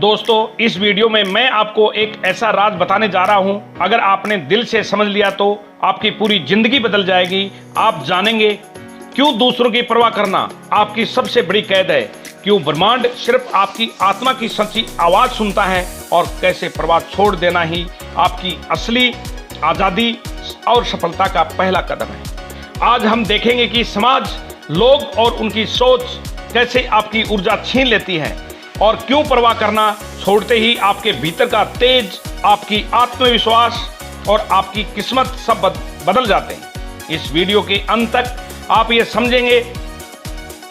दोस्तों, इस वीडियो में मैं आपको एक ऐसा राज बताने जा रहा हूं, अगर आपने दिल से समझ लिया तो आपकी पूरी जिंदगी बदल जाएगी। आप जानेंगे क्यों दूसरों की परवाह करना आपकी सबसे बड़ी कैद है, क्यों ब्रह्मांड सिर्फ आपकी आत्मा की सच्ची आवाज सुनता है और कैसे परवाह छोड़ देना ही आपकी असली आजादी और सफलता का पहला कदम है। आज हम देखेंगे कि समाज, लोग और उनकी सोच कैसे आपकी ऊर्जा छीन लेती है और क्यों परवाह करना छोड़ते ही आपके भीतर का तेज, आपकी आत्मविश्वास और आपकी किस्मत सब बदल जाते हैं। इस वीडियो के अंत तक आप ये समझेंगे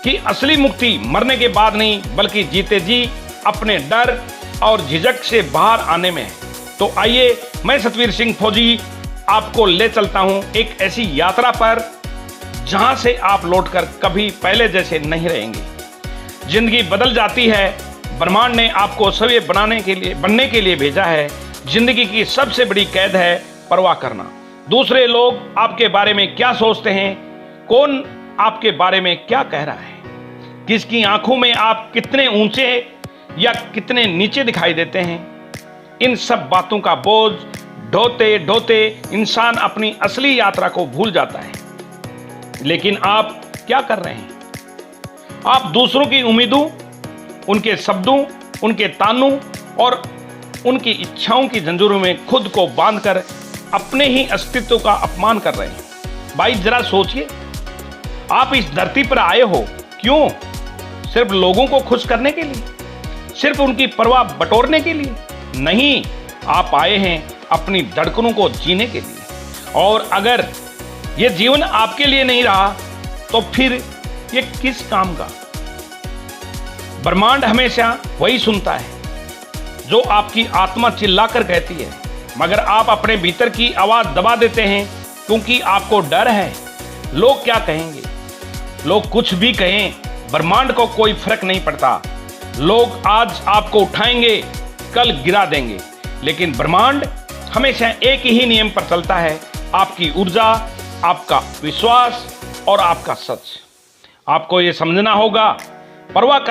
कि असली मुक्ति मरने के बाद नहीं, बल्कि जीते जी अपने डर और झिझक से बाहर आने में है। तो आइए, मैं सतवीर सिंह फौजी आपको ले चलता हूं एक ऐसी यात्रा पर जहां से आप लौटकर कभी पहले जैसे नहीं रहेंगे। जिंदगी बदल जाती है। ब्रह्मांड ने आपको सवय बनने के लिए भेजा है। जिंदगी की सबसे बड़ी कैद है परवाह करना। दूसरे लोग आपके बारे में क्या सोचते हैं, कौन आपके बारे में क्या कह रहा है, किसकी आंखों में आप कितने ऊंचे या कितने नीचे दिखाई देते हैं, इन सब बातों का बोझ ढोते ढोते इंसान अपनी असली यात्रा को भूल जाता है। लेकिन आप क्या कर रहे हैं? आप दूसरों की उम्मीदों, उनके शब्दों, उनके तानों और उनकी इच्छाओं की जंजीरों में खुद को बांधकर अपने ही अस्तित्व का अपमान कर रहे हैं। भाई, जरा सोचिए, आप इस धरती पर आए हो क्यों? सिर्फ लोगों को खुश करने के लिए? सिर्फ उनकी परवाह बटोरने के लिए? नहीं, आप आए हैं अपनी धड़कनों को जीने के लिए। और अगर यह जीवन आपके लिए नहीं रहा तो फिर ये किस काम का? ब्रह्मांड हमेशा वही सुनता है जो आपकी आत्मा चिल्लाकर कहती है, मगर आप अपने भीतर की आवाज दबा देते हैं क्योंकि आपको डर है लोग क्या कहेंगे। लोग कुछ भी कहें, ब्रह्मांड को कोई फर्क नहीं पड़ता। लोग आज आपको उठाएंगे, कल गिरा देंगे, लेकिन ब्रह्मांड हमेशा एक ही नियम पर चलता है, आपकी ऊर्जा, आपका विश्वास और आपका सच। आपको यह समझना होगा, परवाह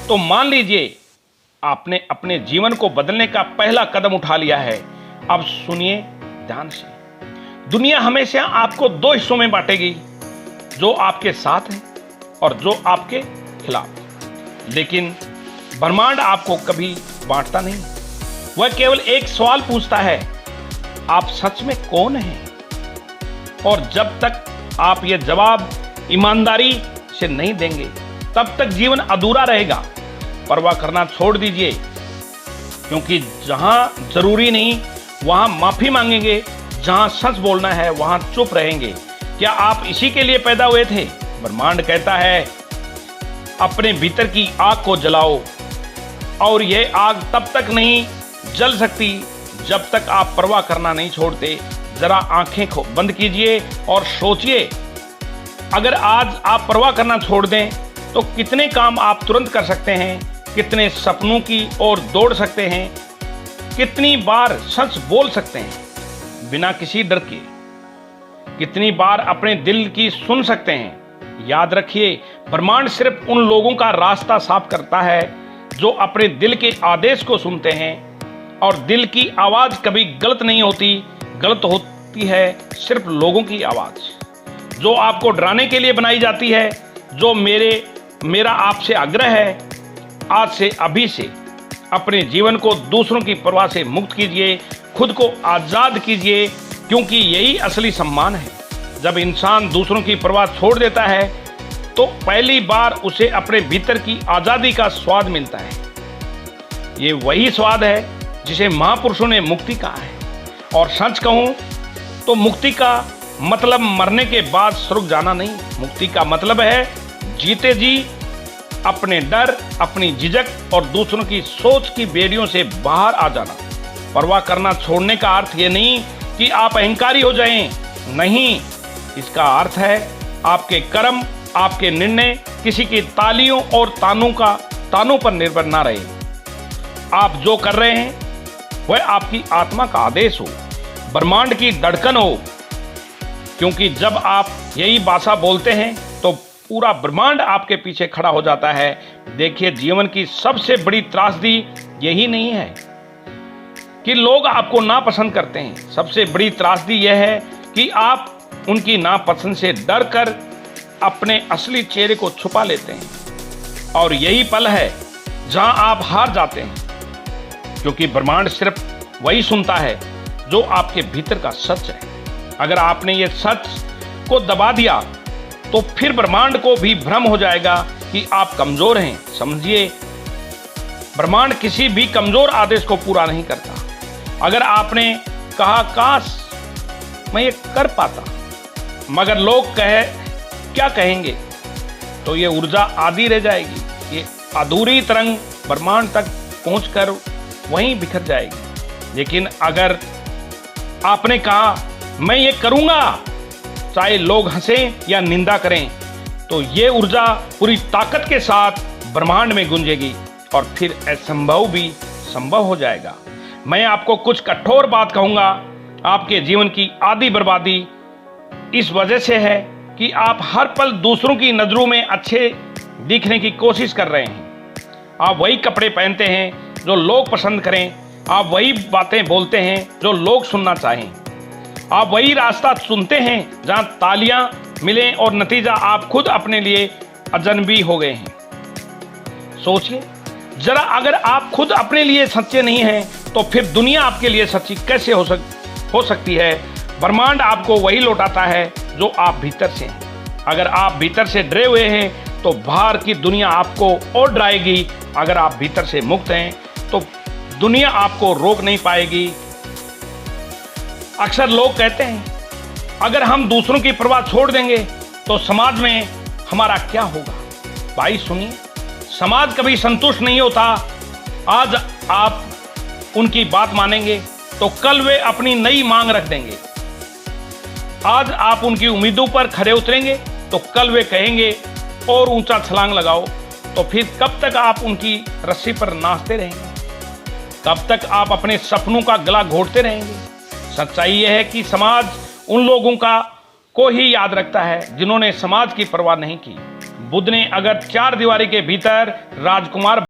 तो मान लीजिए आपने अपने जीवन को बदलने का पहला कदम उठा लिया है। अब सुनिए ध्यान से। दुनिया हमेशा आपको दो हिस्सों में बांटेगी, जो आपके साथ हैं और जो आपके खिलाफ। लेकिन ब्रह्मांड आपको कभी बांटता नहीं। वह केवल एक सवाल पूछता है, आप सच में कौन हैं? और जब तक आप यह जवाब ईमानदारी से नहीं देंगे, तब तक जीवन अधूरा रहेगा। परवाह करना छोड़ दीजिए, क्योंकि जहां जरूरी नहीं वहां माफी मांगेंगे, जहां सच बोलना है वहां चुप रहेंगे। क्या आप इसी के लिए पैदा हुए थे? ब्रह्मांड कहता है, अपने भीतर की आग को जलाओ, और यह आग तब तक नहीं जल सकती जब तक आप परवाह करना नहीं छोड़ते। जरा आंखें बंद कीजिए और सोचिए, अगर आज आप परवाह करना छोड़ दें तो कितने काम आप तुरंत कर सकते हैं, कितने सपनों की ओर दौड़ सकते हैं, कितनी बार सच बोल सकते हैं बिना किसी डर के, कितनी बार अपने दिल की सुन सकते हैं। याद रखिए, ब्रह्मांड सिर्फ उन लोगों का रास्ता साफ करता है जो अपने दिल के आदेश को सुनते हैं। और दिल की आवाज कभी गलत नहीं होती, गलत होती है सिर्फ लोगों की आवाज जो आपको डराने के लिए बनाई जाती है। जो मेरा आपसे आग्रह है, आज से अभी से अपने जीवन को दूसरों की परवाह से मुक्त कीजिए, खुद को आजाद कीजिए, क्योंकि यही असली सम्मान है। जब इंसान दूसरों की परवाह छोड़ देता है तो पहली बार उसे अपने भीतर की आजादी का स्वाद मिलता है। ये वही स्वाद है जिसे महापुरुषों ने मुक्ति कहा है। और सच कहूं तो मुक्ति का मतलब मरने के बाद स्वर्ग जाना नहीं। मुक्ति का मतलब है जीते जी अपने डर, अपनी झिझक और दूसरों की सोच की बेड़ियों से बाहर आ जाना। परवाह करना छोड़ने का अर्थ ये नहीं कि आप अहंकारी हो जाएं, नहीं, इसका अर्थ है आपके कर्म, आपके निर्णय किसी की तालियों और तानों पर निर्भर ना रहे। आप जो कर रहे हैं वह आपकी आत्मा का आदेश हो, ब्रह्मांड की धड़कन हो, क्योंकि जब आप यही भाषा बोलते हैं तो पूरा ब्रह्मांड आपके पीछे खड़ा हो जाता है। देखिए, जीवन की सबसे बड़ी त्रासदी यही नहीं है कि लोग आपको नापसंद करते हैं। सबसे बड़ी त्रासदी यह है कि आप उनकी नापसंद से डर कर अपने असली चेहरे को छुपा लेते हैं। और यही पल है जहां आप हार जाते हैं, क्योंकि ब्रह्मांड सिर्फ वही सुनता है जो आपके भीतर का सच है। अगर आपने ये सच को दबा दिया तो फिर ब्रह्मांड को भी भ्रम हो जाएगा कि आप कमजोर हैं। समझिए, ब्रह्मांड किसी भी कमजोर आदेश को पूरा नहीं करता। अगर आपने कहा, काश मैं ये कर पाता, मगर लोग क्या कहेंगे, तो ये ऊर्जा आधी रह जाएगी। ये अधूरी तरंग ब्रह्मांड तक पहुंचकर वहीं बिखर जाएगी। लेकिन अगर आपने कहा, मैं ये करूंगा, चाहे लोग हंसें या निंदा करें, तो ये ऊर्जा पूरी ताकत के साथ ब्रह्मांड में गूंजेगी और फिर असंभव भी संभव हो जाएगा। मैं आपको कुछ कठोर बात कहूंगा। आपके जीवन की आधी बर्बादी इस वजह से है कि आप हर पल दूसरों की नजरों में अच्छे दिखने की कोशिश कर रहे हैं। आप वही कपड़े पहनते हैं जो लोग पसंद करें, आप वही बातें बोलते हैं जो लोग सुनना चाहें, आप वही रास्ता चुनते हैं जहां तालियां मिलें, और नतीजा आप खुद अपने लिए अजनबी हो गए हैं। सोचिए जरा, अगर आप खुद अपने लिए सच्चे नहीं हैं तो फिर दुनिया आपके लिए सच्ची कैसे हो सकती है? ब्रह्मांड आपको वही लौटाता है जो आप भीतर से हैं। अगर आप भीतर से डरे हुए हैं तो बाहर की दुनिया आपको और डराएगी। अगर आप भीतर से मुक्त हैं तो दुनिया आपको रोक नहीं पाएगी। अक्सर लोग कहते हैं, अगर हम दूसरों की परवाह छोड़ देंगे तो समाज में हमारा क्या होगा? भाई सुनिए, समाज कभी संतुष्ट नहीं होता। आज आप उनकी बात मानेंगे तो कल वे अपनी नई मांग रख देंगे। आज आप उनकी उम्मीदों पर खरे उतरेंगे तो कल वे कहेंगे और ऊंचा छलांग लगाओ। तो फिर कब तक आप उनकी रस्सी पर नाचते रहेंगे? कब तक आप अपने सपनों का गला घोटते रहेंगे? सच्चाई यह है कि समाज उन लोगों को ही याद रखता है जिन्होंने समाज की परवाह नहीं की। बुद्ध ने अगर 4 दीवारी के भीतर राजकुमार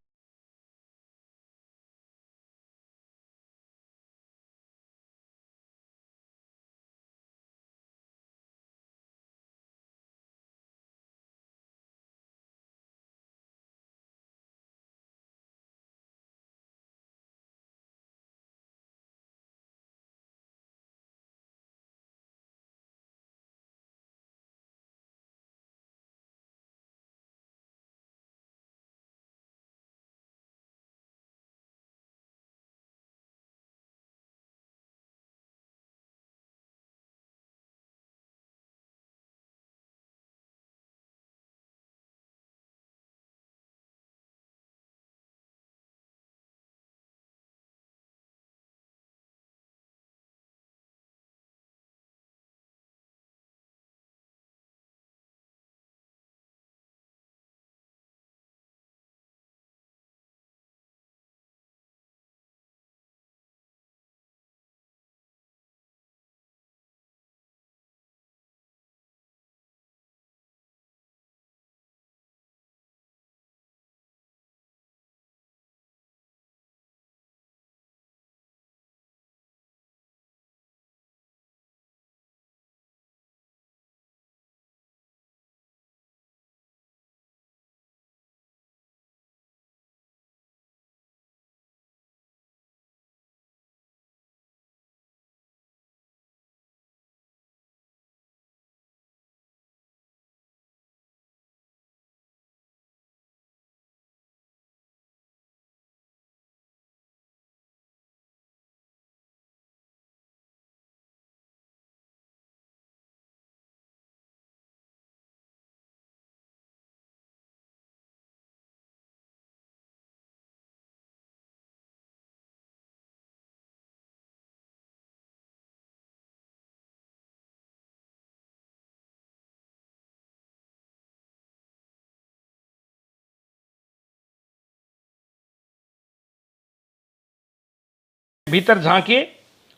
भीतर झांकिए,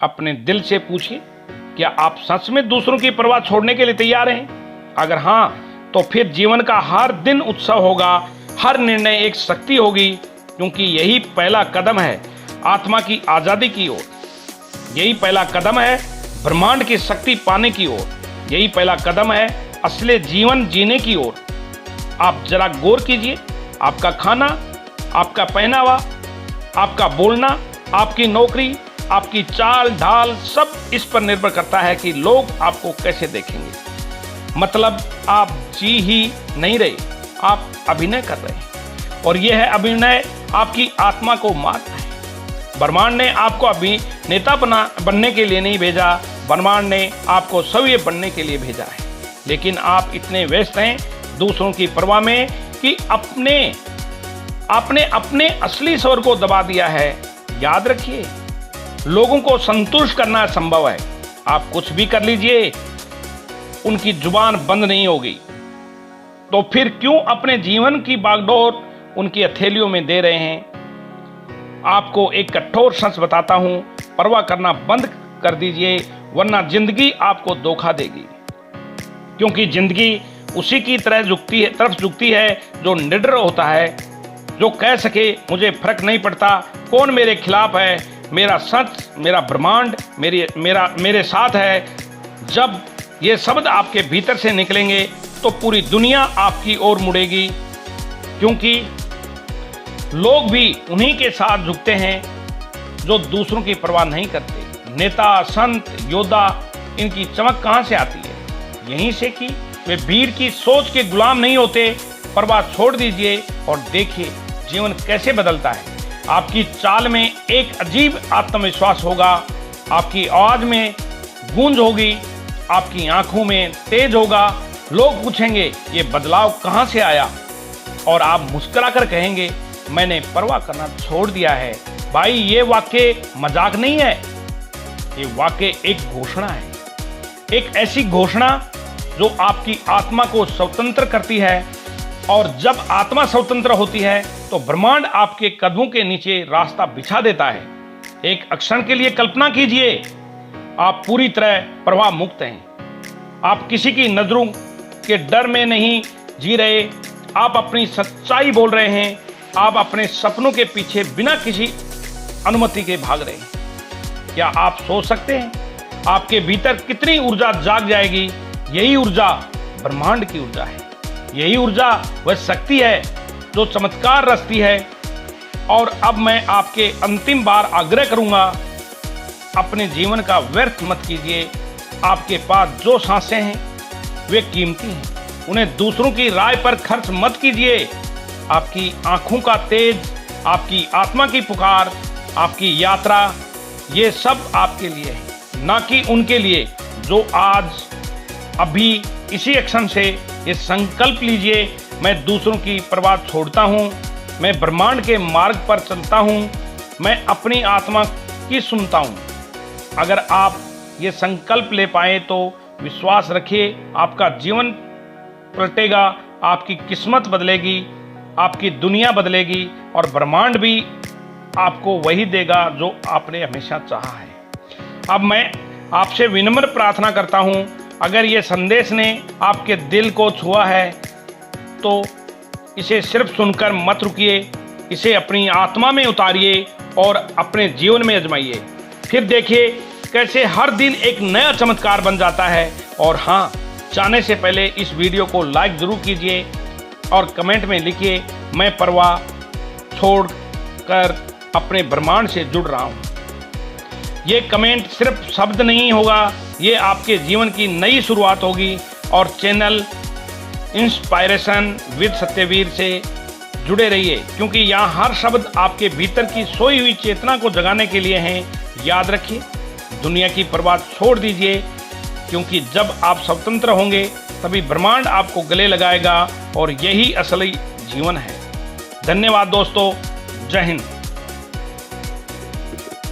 अपने दिल से पूछिए, क्या आप सच में दूसरों की परवाह छोड़ने के लिए तैयार हैं? अगर हाँ, तो फिर जीवन का हर दिन उत्सव होगा, हर निर्णय एक शक्ति होगी, क्योंकि यही पहला कदम है आत्मा की आजादी की ओर। यही पहला कदम है ब्रह्मांड की शक्ति पाने की ओर। यही पहला कदम है असली जीवन जीने की ओर। आप जरा गौर कीजिए, आपका खाना, आपका पहनावा, आपका बोलना, आपकी नौकरी, आपकी चाल ढाल, सब इस पर निर्भर करता है कि लोग आपको कैसे देखेंगे। मतलब आप जी ही नहीं रहे, आप अभिनय कर रहे हैं, और यह है अभिनय आपकी आत्मा को मारता है। ब्रह्मांड ने आपको अभिनेता बनने के लिए नहीं भेजा, ब्रह्मांड ने आपको सव्य बनने के लिए भेजा है। लेकिन आप इतने व्यस्त हैं दूसरों की परवाह में कि आपने अपने असली स्वर को दबा दिया है। याद रखिए, लोगों को संतुष्ट करना संभव है। आप कुछ भी कर लीजिए, उनकी जुबान बंद नहीं होगी। तो फिर क्यों अपने जीवन की बागडोर उनकी हथेलियों में दे रहे हैं? आपको एक कठोर सच बताता हूं, परवाह करना बंद कर दीजिए, वरना जिंदगी आपको धोखा देगी। क्योंकि जिंदगी उसी की तरफ झुकती है जो निडर होता है, जो कह सके मुझे फर्क नहीं पड़ता कौन मेरे खिलाफ है, मेरा सच, मेरा ब्रह्मांड मेरे साथ है। जब ये शब्द आपके भीतर से निकलेंगे तो पूरी दुनिया आपकी ओर मुड़ेगी, क्योंकि लोग भी उन्हीं के साथ झुकते हैं जो दूसरों की परवाह नहीं करते। नेता, संत, योद्धा, इनकी चमक कहाँ से आती है? यहीं से कि वे भीड़ की सोच के गुलाम नहीं होते। परवाह छोड़ दीजिए और देखिए जीवन कैसे बदलता है। आपकी चाल में एक अजीब आत्मविश्वास होगा, आपकी आवाज में गूंज होगी, आपकी आंखों में तेज होगा। लोग पूछेंगे ये बदलाव कहाँ से आया, और आप मुस्कुराकर कहेंगे मैंने परवाह करना छोड़ दिया है। भाई, ये वाक्य मजाक नहीं है, ये वाक्य एक घोषणा है। एक ऐसी घोषणा जो आपकी आत्मा को स्वतंत्र करती है, और जब आत्मा स्वतंत्र होती है तो ब्रह्मांड आपके कदमों के नीचे रास्ता बिछा देता है। एक क्षण के लिए कल्पना कीजिए, आप पूरी तरह परवाह मुक्त हैं। आप किसी की नजरों के डर में नहीं जी रहे, आप अपनी सच्चाई बोल रहे हैं। आप अपने सपनों के पीछे बिना किसी अनुमति के भाग रहे हैं। क्या आप सोच सकते हैं आपके भीतर कितनी ऊर्जा जाग जाएगी? यही ऊर्जा ब्रह्मांड की ऊर्जा है। यही ऊर्जा वह शक्ति है जो चमत्कार रचती है। और अब मैं आपके अंतिम बार आग्रह करूंगा, अपने जीवन का व्यर्थ मत कीजिए। आपके पास जो सांसें हैं वे कीमती हैं, उन्हें दूसरों की राय पर खर्च मत कीजिए। आपकी आंखों का तेज, आपकी आत्मा की पुकार, आपकी यात्रा, ये सब आपके लिए है, ना कि उनके लिए जो आज अभी इसी क्षण से ये संकल्प लीजिए, मैं दूसरों की परवाह छोड़ता हूँ, मैं ब्रह्मांड के मार्ग पर चलता हूँ, मैं अपनी आत्मा की सुनता हूँ। अगर आप ये संकल्प ले पाए तो विश्वास रखिए, आपका जीवन पलटेगा, आपकी किस्मत बदलेगी, आपकी दुनिया बदलेगी, और ब्रह्मांड भी आपको वही देगा जो आपने हमेशा चाहा है। अब मैं आपसे विनम्र प्रार्थना करता हूँ, अगर ये संदेश ने आपके दिल को छुआ है तो इसे सिर्फ सुनकर मत रुकिए, इसे अपनी आत्मा में उतारिए और अपने जीवन में आजमाइए। फिर देखिए कैसे हर दिन एक नया चमत्कार बन जाता है। और हाँ, जाने से पहले इस वीडियो को लाइक जरूर कीजिए और कमेंट में लिखिए, मैं परवाह छोड़कर अपने ब्रह्मांड से जुड़ रहा हूँ। ये कमेंट सिर्फ शब्द नहीं होगा, ये आपके जीवन की नई शुरुआत होगी। और चैनल इंस्पायरेशन विद सत्यवीर से जुड़े रहिए, क्योंकि यहाँ हर शब्द आपके भीतर की सोई हुई चेतना को जगाने के लिए हैं। याद रखिए, दुनिया की परवाह छोड़ दीजिए, क्योंकि जब आप स्वतंत्र होंगे तभी ब्रह्मांड आपको गले लगाएगा, और यही असली जीवन है। धन्यवाद दोस्तों, जय हिंद।